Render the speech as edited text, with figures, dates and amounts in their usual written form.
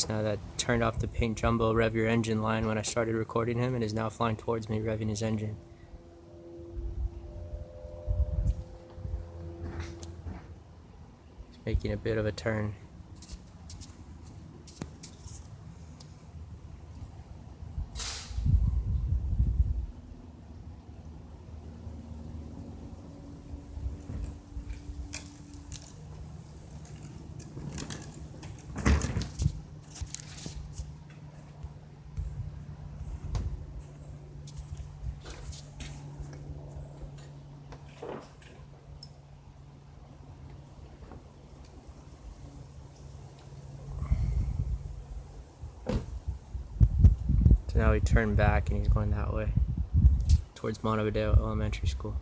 Now that turned off the Paint Jumbo rev your engine line when I started recording him and is now flying towards me, revving his engine. He's making a bit of a turn. So now he turned back and he's going that way towards Montevideo Elementary School.